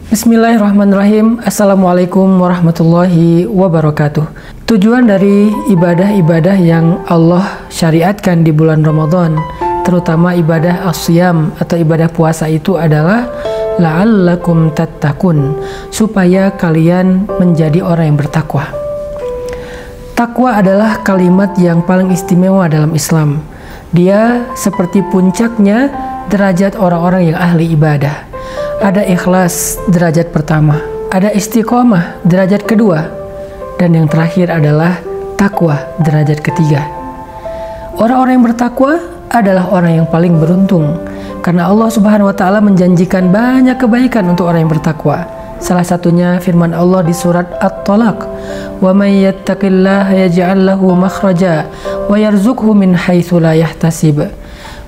Bismillahirrahmanirrahim. Assalamualaikum warahmatullahi wabarakatuh. Tujuan dari ibadah-ibadah yang Allah syariatkan di bulan Ramadan, terutama ibadah as-siyam atau ibadah puasa itu adalah la'allakum tattaqun, supaya kalian menjadi orang yang bertakwa. Takwa adalah kalimat yang paling istimewa dalam Islam. Dia seperti puncaknya derajat orang-orang yang ahli ibadah. Ada ikhlas derajat pertama, ada istiqomah derajat kedua, dan yang terakhir adalah takwa derajat ketiga. Orang-orang yang bertakwa adalah orang yang paling beruntung, karena Allah Subhanahu wa Ta'ala menjanjikan banyak kebaikan untuk orang yang bertakwa. Salah satunya firman Allah di surat At-Talaq, "Wa may yattaqillaha yaj'al lahu makhraja wa yarzuqhu min haitsu la yahtasib.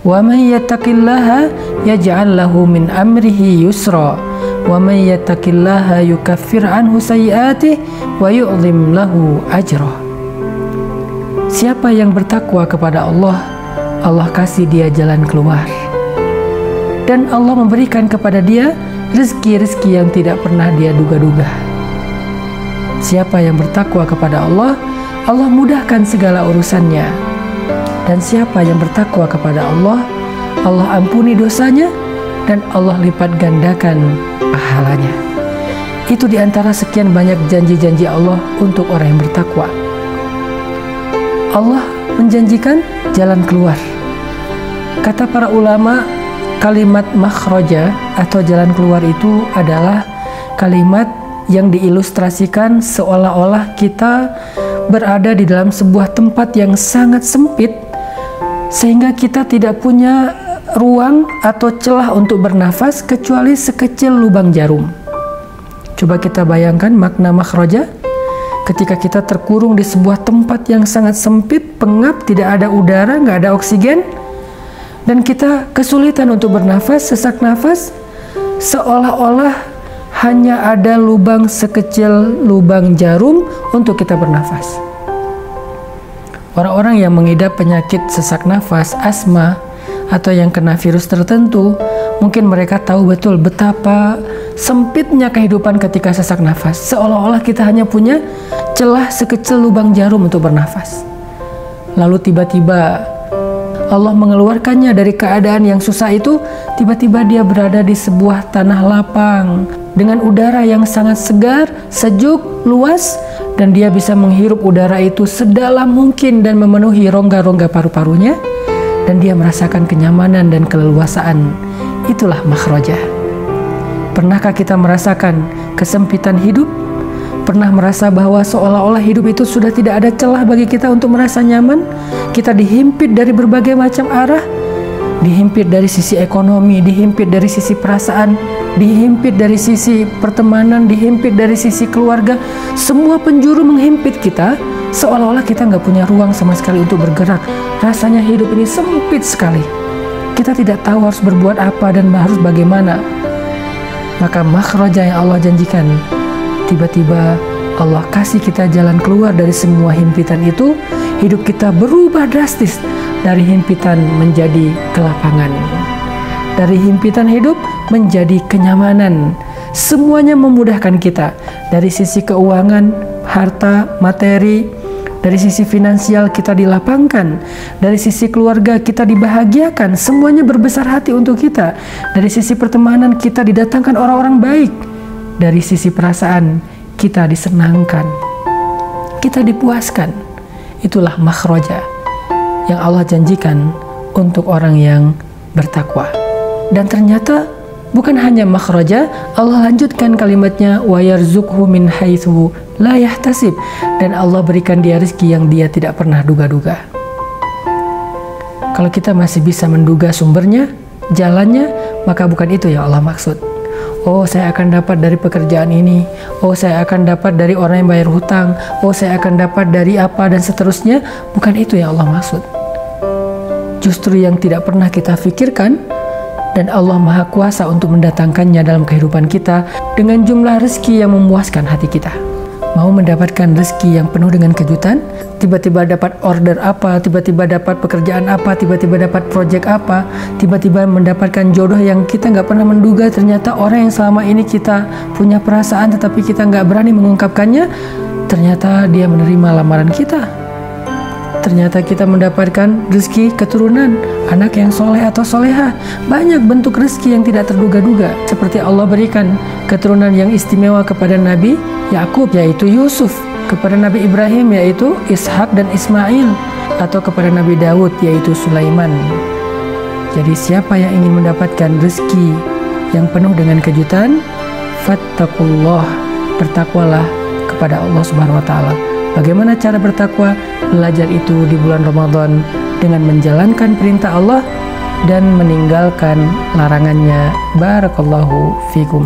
Wa may yattaqillaha yaj'al lahu min amrihi yusra. Wa may yattaqillaha yukaffir anhu sayyi'atihi wa yu'dhim lahu ajra." Siapa yang bertakwa kepada Allah, Allah kasih dia jalan keluar. Dan Allah memberikan kepada dia rezeki-rezeki yang tidak pernah dia duga-duga. Siapa yang bertakwa kepada Allah, Allah mudahkan segala urusannya. Dan siapa yang bertakwa kepada Allah, Allah ampuni dosanya dan Allah lipat gandakan pahalanya. Itu diantara sekian banyak janji-janji Allah untuk orang yang bertakwa. Allah menjanjikan jalan keluar. Kata para ulama, kalimat makhraja atau jalan keluar itu adalah kalimat yang diilustrasikan seolah-olah kita berada di dalam sebuah tempat yang sangat sempit, sehingga kita tidak punya ruang atau celah untuk bernafas kecuali sekecil lubang jarum. Coba kita bayangkan makna makhraja. Ketika kita terkurung di sebuah tempat yang sangat sempit, pengap, tidak ada udara, nggak ada oksigen, dan kita kesulitan untuk bernafas, sesak nafas, seolah-olah hanya ada lubang sekecil lubang jarum untuk kita bernafas. Orang-orang yang mengidap penyakit sesak nafas, asma, atau yang kena virus tertentu, mungkin mereka tahu betul betapa sempitnya kehidupan ketika sesak nafas. Seolah-olah kita hanya punya celah sekecil lubang jarum untuk bernafas. Lalu tiba-tiba Allah mengeluarkannya dari keadaan yang susah itu. Tiba-tiba dia berada di sebuah tanah lapang dengan udara yang sangat segar, sejuk, luas, dan dia bisa menghirup udara itu sedalam mungkin dan memenuhi rongga-rongga paru-parunya, dan dia merasakan kenyamanan dan keleluasaan. Itulah makhraja. Pernahkah kita merasakan kesempitan hidup? Pernah merasa bahwa seolah-olah hidup itu sudah tidak ada celah bagi kita untuk merasa nyaman? Kita dihimpit dari berbagai macam arah, dihimpit dari sisi ekonomi, dihimpit dari sisi perasaan, dihimpit dari sisi pertemanan, dihimpit dari sisi keluarga. Semua penjuru menghimpit kita, seolah-olah kita nggak punya ruang sama sekali untuk bergerak. Rasanya hidup ini sempit sekali. Kita tidak tahu harus berbuat apa dan harus bagaimana. Maka makhraja yang Allah janjikan, tiba-tiba Allah kasih kita jalan keluar dari semua himpitan itu. Hidup kita berubah drastis dari himpitan menjadi kelapangan, dari himpitan hidup menjadi kenyamanan. Semuanya memudahkan kita dari sisi keuangan, harta, materi, dari sisi finansial kita dilapangkan, dari sisi keluarga kita dibahagiakan, semuanya berbesar hati untuk kita. Dari sisi pertemanan kita didatangkan orang-orang baik, dari sisi perasaan kita disenangkan, kita dipuaskan. Itulah makhraja yang Allah janjikan untuk orang yang bertakwa. Dan ternyata bukan hanya makhraja, Allah lanjutkan kalimatnya, wa yarzuqhu min haitsu la yahtasib, dan Allah berikan dia rezeki yang dia tidak pernah duga-duga. Kalau kita masih bisa menduga sumbernya, jalannya, maka bukan itu yang Allah maksud. Oh, saya akan dapat dari pekerjaan ini. Oh, saya akan dapat dari orang yang bayar hutang. Oh, saya akan dapat dari apa dan seterusnya. Bukan itu yang Allah maksud. Justru yang tidak pernah kita pikirkan, dan Allah Maha Kuasa untuk mendatangkannya dalam kehidupan kita dengan jumlah rezeki yang memuaskan hati kita. Mau mendapatkan rezeki yang penuh dengan kejutan, tiba-tiba dapat order apa, tiba-tiba dapat pekerjaan apa, tiba-tiba dapat project apa, tiba-tiba mendapatkan jodoh yang kita nggak pernah menduga. Ternyata orang yang selama ini kita punya perasaan tetapi kita nggak berani mengungkapkannya, ternyata dia menerima lamaran kita. Ternyata kita mendapatkan rezeki keturunan, anak yang soleh atau soleha. Banyak bentuk rezeki yang tidak terduga-duga. Seperti Allah berikan keturunan yang istimewa kepada Nabi Yakub, yaitu Yusuf, kepada Nabi Ibrahim, yaitu Ishak dan Ismail, atau kepada Nabi Daud, yaitu Sulaiman. Jadi siapa yang ingin mendapatkan rezeki yang penuh dengan kejutan, fattaqullah, bertakwalah kepada Allah Subhanahu wa taala. Bagaimana cara bertakwa? Belajar itu di bulan Ramadan dengan menjalankan perintah Allah dan meninggalkan larangannya. Barakallahu fikum.